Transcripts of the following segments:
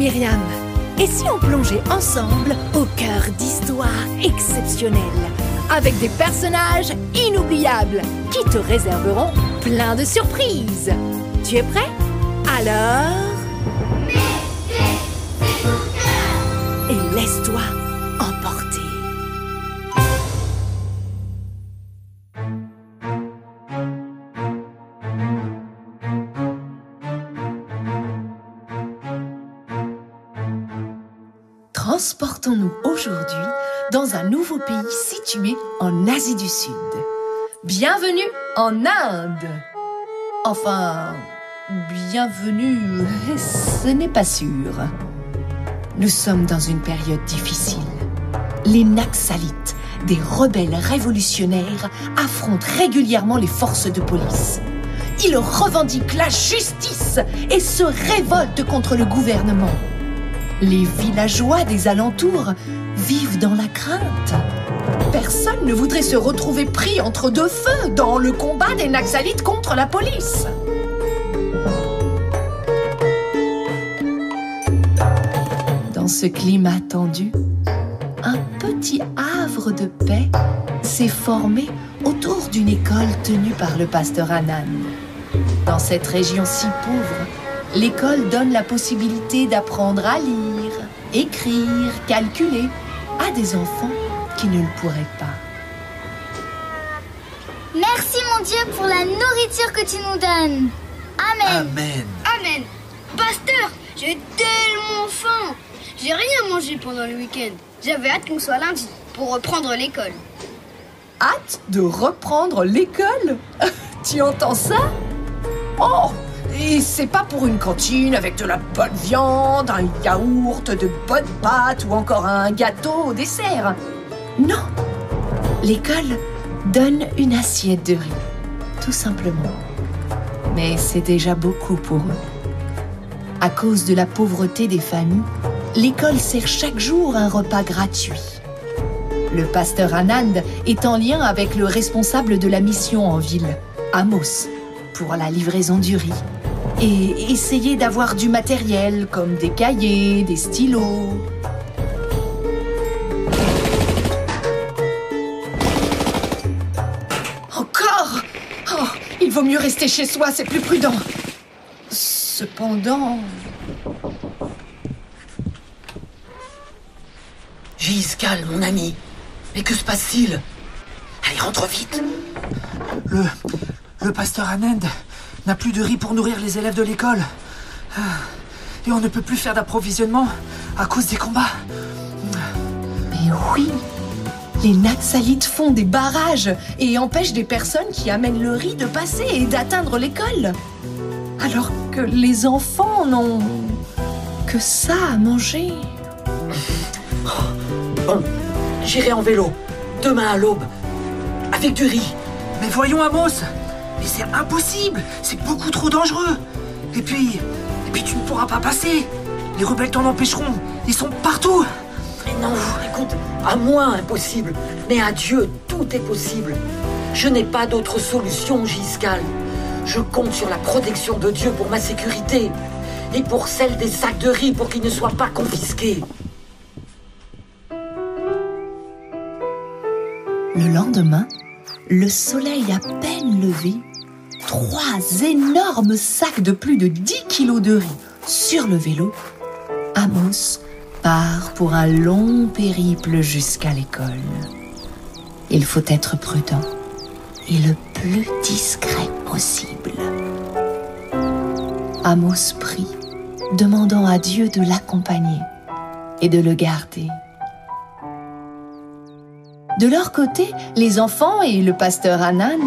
Myriam. Et si on plongeait ensemble au cœur d'histoires exceptionnelles, avec des personnages inoubliables qui te réserveront plein de surprises. Tu es prêt? Alors... et laisse-toi emporter. Transportons-nous aujourd'hui dans un nouveau pays situé en Asie du Sud. Bienvenue en Inde. Enfin, bienvenue, ce n'est pas sûr. Nous sommes dans une période difficile. Les Naxalites, des rebelles révolutionnaires, affrontent régulièrement les forces de police. Ils revendiquent la justice et se révoltent contre le gouvernement. Les villageois des alentours vivent dans la crainte. Personne ne voudrait se retrouver pris entre deux feux dans le combat des Naxalites contre la police. Dans ce climat tendu, un petit havre de paix s'est formé autour d'une école tenue par le pasteur Anand. Dans cette région si pauvre, l'école donne la possibilité d'apprendre à lire, écrire, calculer à des enfants qui ne le pourraient pas. Merci mon Dieu pour la nourriture que tu nous donnes. Amen. Amen. Amen. Pasteur, j'ai tellement faim. J'ai rien mangé pendant le week-end. J'avais hâte qu'on soit lundi pour reprendre l'école. Hâte de reprendre l'école? Tu entends ça? Oh! Et c'est pas pour une cantine avec de la bonne viande, un yaourt, de bonnes pâtes ou encore un gâteau au dessert. Non, l'école donne une assiette de riz, tout simplement. Mais c'est déjà beaucoup pour eux. À cause de la pauvreté des familles, l'école sert chaque jour un repas gratuit. Le pasteur Anand est en lien avec le responsable de la mission en ville, Amos, pour la livraison du riz. Et essayer d'avoir du matériel comme des cahiers, des stylos. Encore! Oh, il vaut mieux rester chez soi, c'est plus prudent. Cependant... Giscal, mon ami. Mais que se passe-t-il? Allez, rentre vite. Le pasteur Anand n'a plus de riz pour nourrir les élèves de l'école. Et on ne peut plus faire d'approvisionnement à cause des combats. Mais oui, les Naxalites font des barrages et empêchent des personnes qui amènent le riz de passer et d'atteindre l'école. Alors que les enfants n'ont que ça à manger. Bon, j'irai en vélo, demain à l'aube, avec du riz. Mais voyons, Amos, mais c'est impossible, c'est beaucoup trop dangereux. Et puis tu ne pourras pas passer. Les rebelles t'en empêcheront, ils sont partout. Mais non, écoute, à moi impossible, mais à Dieu tout est possible. Je n'ai pas d'autre solution, Giscal. Je compte sur la protection de Dieu pour ma sécurité et pour celle des sacs de riz pour qu'ils ne soient pas confisqués. Le lendemain, le soleil à peine levé, 3 énormes sacs de plus de 10 kilos de riz sur le vélo, Amos part pour un long périple jusqu'à l'école. Il faut être prudent et le plus discret possible. Amos prie, demandant à Dieu de l'accompagner et de le garder. De leur côté, les enfants et le pasteur Anand...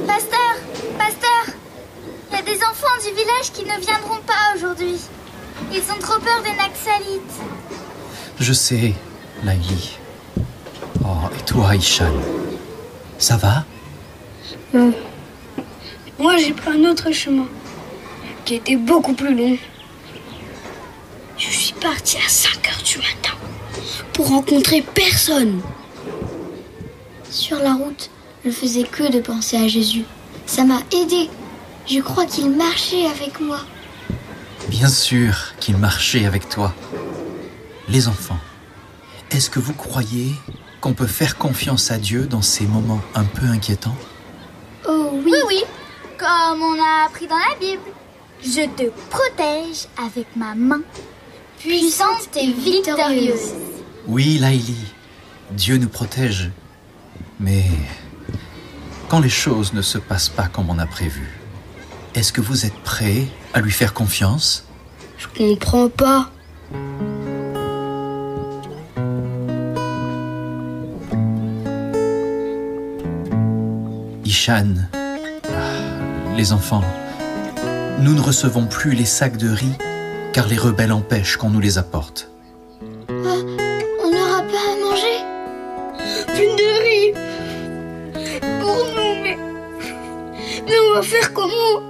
Pasteur, il y a des enfants du village qui ne viendront pas aujourd'hui. Ils ont trop peur des Naxalites. Je sais, Laïli. Oh, et toi, Ishan? Ça va? Non. Moi, j'ai pris un autre chemin, qui était beaucoup plus long. Je suis partie à 5 heures du matin pour rencontrer personne. Sur la route, je faisais que de penser à Jésus. Ça m'a aidé. Je crois qu'il marchait avec moi. Bien sûr qu'il marchait avec toi. Les enfants, est-ce que vous croyez qu'on peut faire confiance à Dieu dans ces moments un peu inquiétants? Oh oui. Oui, oui, comme on a appris dans la Bible. Je te protège avec ma main puissante et victorieuse. Oui, Laïli, Dieu nous protège. Mais quand les choses ne se passent pas comme on a prévu, est-ce que vous êtes prêts à lui faire confiance? Je comprends pas. Ishan, les enfants, nous ne recevons plus les sacs de riz car les rebelles empêchent qu'on nous les apporte. On n'aura pas à manger. Plus de riz. Pour nous, mais on va faire comment?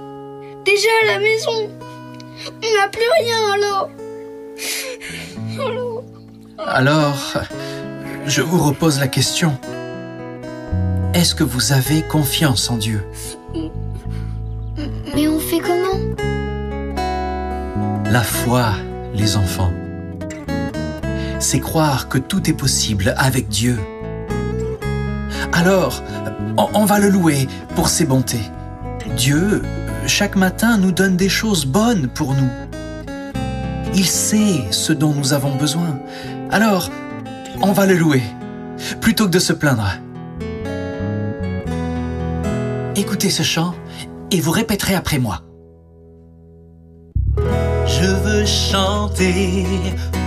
Déjà à la maison, on n'a plus rien Alors, je vous repose la question. Est-ce que vous avez confiance en Dieu? Mais on fait comment? La foi, les enfants, c'est croire que tout est possible avec Dieu. Alors, on va le louer pour ses bontés. Dieu, chaque matin, nous donne des choses bonnes pour nous. Il sait ce dont nous avons besoin. Alors, on va le louer, plutôt que de se plaindre. Écoutez ce chant et vous répéterez après moi. Je veux chanter,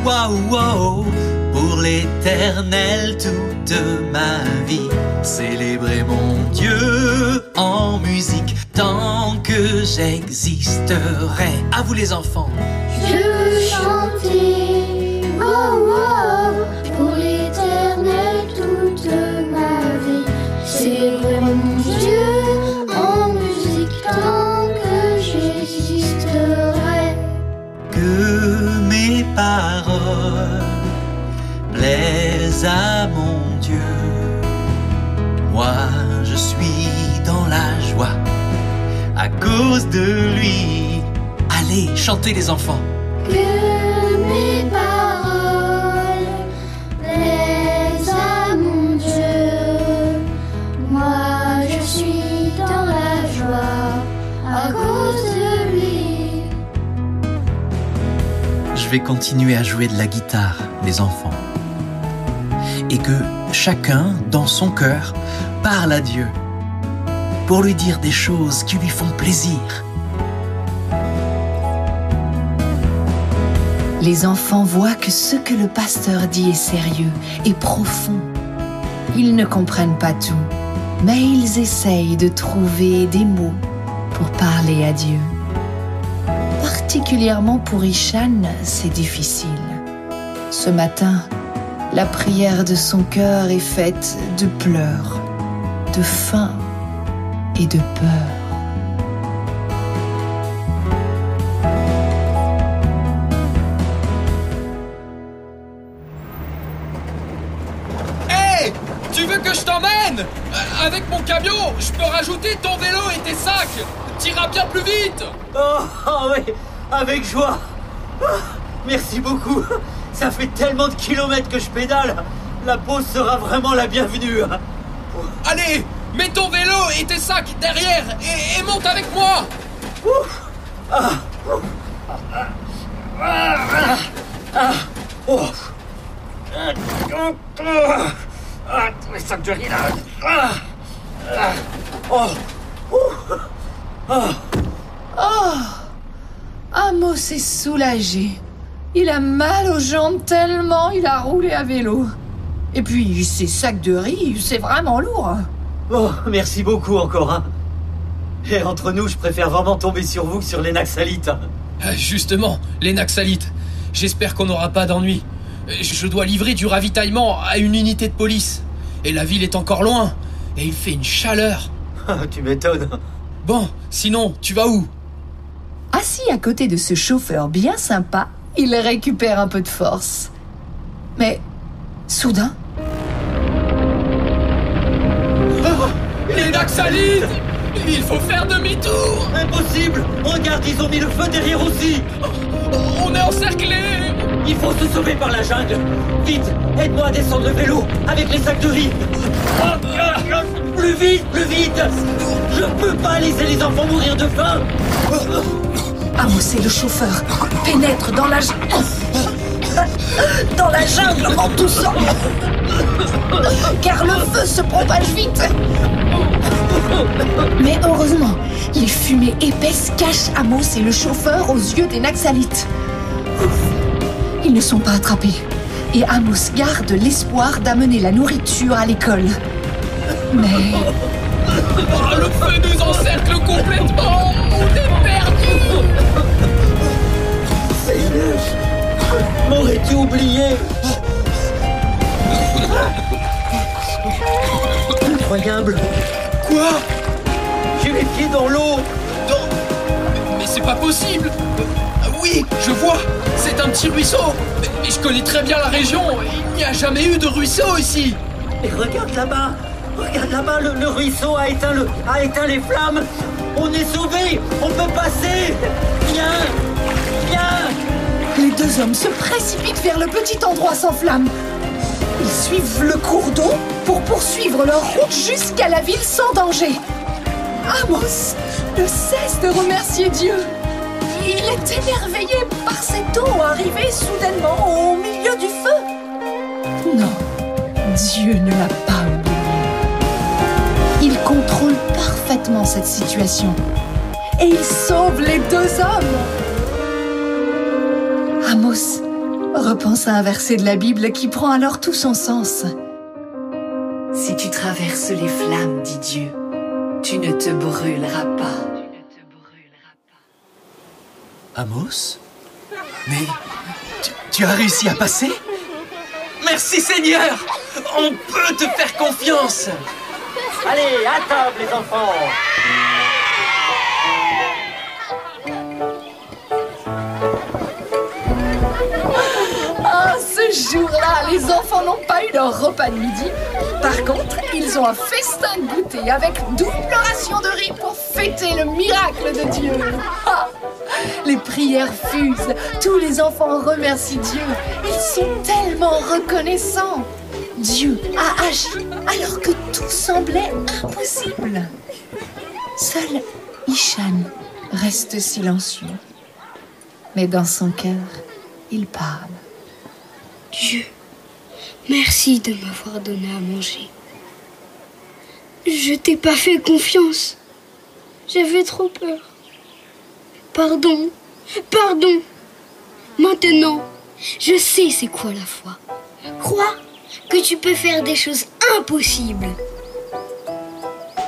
waouh, waouh, pour l'éternel toute ma vie. Célébrer mon Dieu en musique tant que j'existerai. À vous les enfants. Je veux chanter, oh, oh, pour l'éternel toute ma vie. Célébrer mon Dieu en musique tant que j'existerai. Que mes paroles plaisent à mon Dieu. Moi, je suis dans la joie à cause de lui. Allez, chantez les enfants. Que mes paroles plaisent à mon Dieu. Moi, je suis dans la joie à cause de lui. Je vais continuer à jouer de la guitare, les enfants. Et que chacun, dans son cœur, parle à Dieu pour lui dire des choses qui lui font plaisir. Les enfants voient que ce que le pasteur dit est sérieux et profond. Ils ne comprennent pas tout, mais ils essayent de trouver des mots pour parler à Dieu. Particulièrement pour Ishan, c'est difficile. Ce matin, la prière de son cœur est faite de pleurs, de faim et de peur. Hé! Tu veux que je t'emmène? Avec mon camion, je peux rajouter ton vélo et tes sacs. T'iras bien plus vite. Oh oui, avec joie. Merci beaucoup. Ça fait tellement de kilomètres que je pédale. La pause sera vraiment la bienvenue. Allez, mets ton vélo et tes sacs derrière et monte avec moi. Les sacs de riz là. Amos est soulagé. Il a mal aux jambes tellement il a roulé à vélo. Et puis, ces sacs de riz, c'est vraiment lourd. Oh, merci beaucoup encore. Hein. Et entre nous, je préfère vraiment tomber sur vous que sur les Naxalites. Justement, les Naxalites. J'espère qu'on n'aura pas d'ennui. Je dois livrer du ravitaillement à une unité de police. Et la ville est encore loin. Et il fait une chaleur. Tu m'étonnes. Bon, sinon, tu vas où? Assis à côté de ce chauffeur bien sympa, il récupère un peu de force. Mais, soudain... Les Naxalites! Il faut faire demi-tour. Impossible! Regarde, ils ont mis le feu derrière aussi! On est encerclés. Il faut se sauver par la jungle! Vite! Aide-moi à descendre le vélo avec les sacs de riz! Plus vite! Plus vite! Je peux pas laisser les enfants mourir de faim! Amos et le chauffeur pénètrent dans la jungle en toussant. Car le feu se propage vite. Mais heureusement, les fumées épaisses cachent Amos et le chauffeur aux yeux des Naxalites. Ils ne sont pas attrapés. Et Amos garde l'espoir d'amener la nourriture à l'école. Mais... Le feu nous encercle complètement. On est perdus. M'aurais-tu oublié? Incroyable! Quoi? J'ai les pieds dans l'eau! Mais c'est pas possible. Oui, je vois. C'est un petit ruisseau. Mais je connais très bien la région. Il n'y a jamais eu de ruisseau ici. Et regarde là-bas! Regarde là-bas, le ruisseau a éteint les flammes! On est sauvés! On peut passer! Viens! Viens! Les deux hommes se précipitent vers le petit endroit sans flamme. Ils suivent le cours d'eau pour poursuivre leur route jusqu'à la ville sans danger. Amos ne cesse de remercier Dieu. Il est émerveillé par cette eau arrivée soudainement au milieu du feu. Non, Dieu ne l'a pas oublié. Il contrôle parfaitement cette situation. Et il sauve les deux hommes. Amos repense à un verset de la Bible qui prend alors tout son sens. Si tu traverses les flammes, dit Dieu, tu ne te brûleras pas. Amos? Mais tu as réussi à passer? Merci Seigneur! On peut te faire confiance! Allez, à table les enfants! Ah, ce jour-là, les enfants n'ont pas eu leur repas de midi. Par contre, ils ont un festin de goûter avec double ration de riz pour fêter le miracle de Dieu. Ah, les prières fusent, tous les enfants remercient Dieu. Ils sont tellement reconnaissants. Dieu a agi alors que tout semblait impossible. Seul Ishan reste silencieux. Mais dans son cœur, il parle. Dieu, merci de m'avoir donné à manger. Je t'ai pas fait confiance. J'avais trop peur. Pardon, pardon. Maintenant, je sais c'est quoi la foi. Crois que tu peux faire des choses impossibles.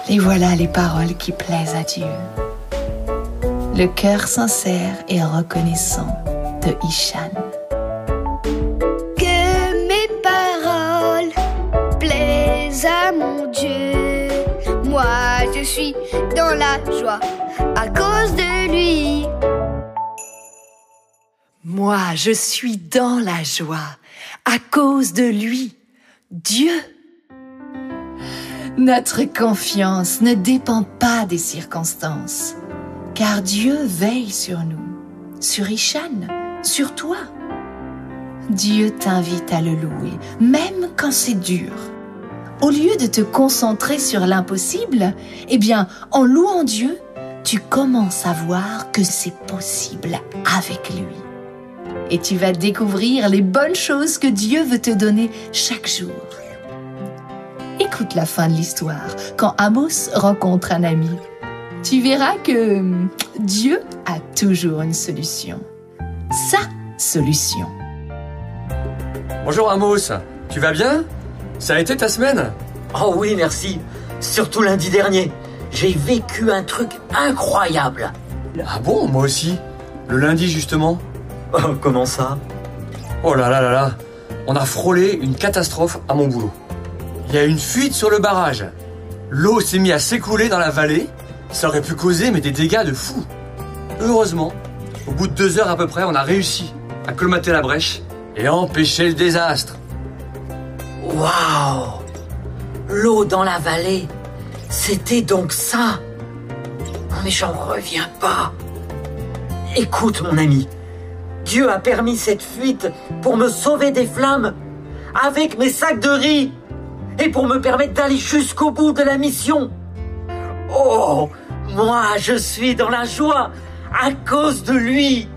Et voilà les paroles qui plaisent à Dieu. Le cœur sincère et reconnaissant de Ishan. Que mes paroles plaisent à mon Dieu. Moi, je suis dans la joie à cause de lui. Moi, je suis dans la joie à cause de lui, Dieu. Notre confiance ne dépend pas des circonstances, car Dieu veille sur nous, sur Ishan, sur toi. Dieu t'invite à le louer, même quand c'est dur. Au lieu de te concentrer sur l'impossible, eh bien, en louant Dieu, tu commences à voir que c'est possible avec lui. Et tu vas découvrir les bonnes choses que Dieu veut te donner chaque jour. Écoute la fin de l'histoire, quand Amos rencontre un ami. Tu verras que Dieu a toujours une solution. Sa solution. Bonjour Amos, tu vas bien? Ça a été ta semaine? Oh oui, merci. Surtout lundi dernier. J'ai vécu un truc incroyable. Ah bon, moi aussi. Le lundi justement. Comment ça? Oh là là là là. On a frôlé une catastrophe à mon boulot. Il y a une fuite sur le barrage. L'eau s'est mise à s'écouler dans la vallée. Ça aurait pu causer des dégâts de fou. Heureusement, au bout de 2 heures à peu près, on a réussi à colmater la brèche et empêcher le désastre. Waouh! L'eau dans la vallée, c'était donc ça. mais j'en reviens pas. Écoute, mon ami. Dieu a permis cette fuite pour me sauver des flammes avec mes sacs de riz et pour me permettre d'aller jusqu'au bout de la mission. Oh, moi, je suis dans la joie à cause de lui.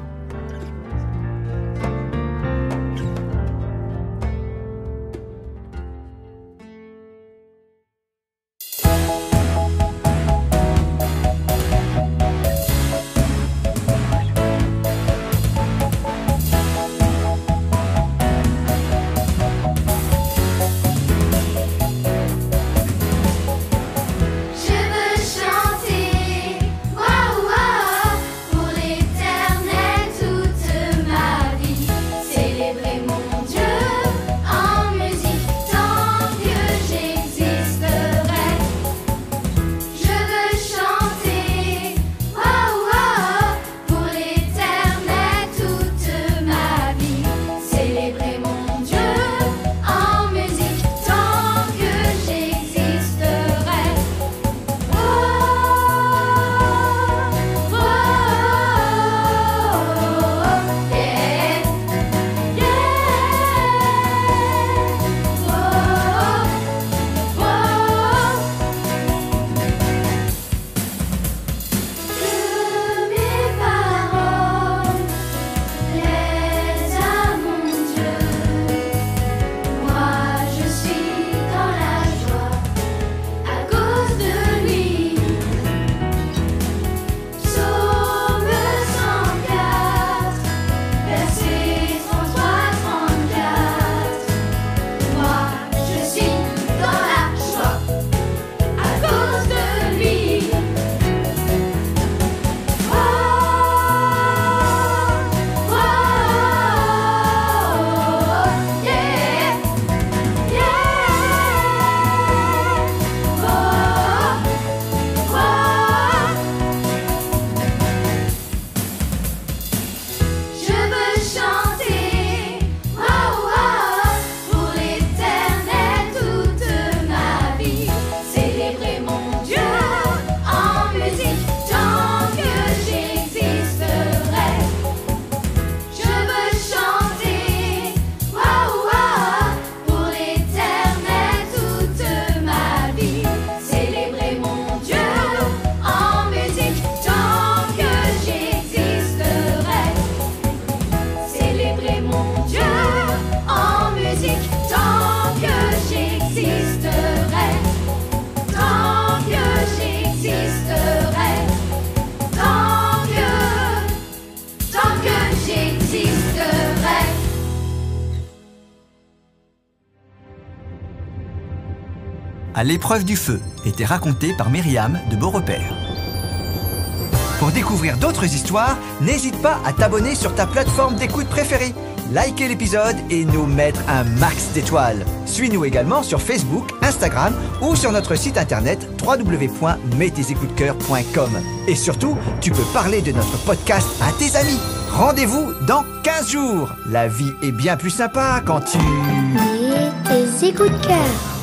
À l'épreuve du feu était raconté par Myriam de Beaurepaire. Pour découvrir d'autres histoires, n'hésite pas à t'abonner sur ta plateforme d'écoute préférée, liker l'épisode et nous mettre un max d'étoiles. Suis-nous également sur Facebook, Instagram ou sur notre site internet www.mettesecoups-de-cœur.com. Et surtout, tu peux parler de notre podcast à tes amis. Rendez-vous dans 15 jours. La vie est bien plus sympa quand tu... Mets tes écoutes de cœur.